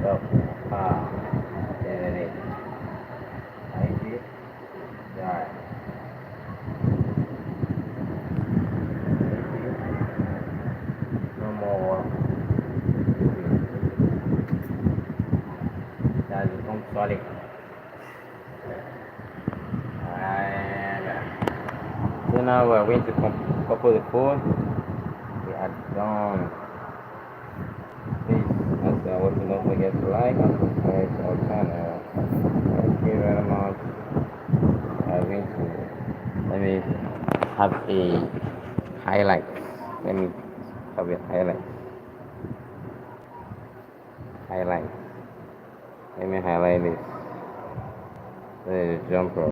So, there it is. I see it. Right. No more. That becomes solid. And so now we're going to couple the phone. We are done. Please, as I watching, don't forget to like and subscribe to our channel. Thank you very much. I'm going to let me have a highlight. Let me have a highlight. Highlight. Let me highlight this. The jumper.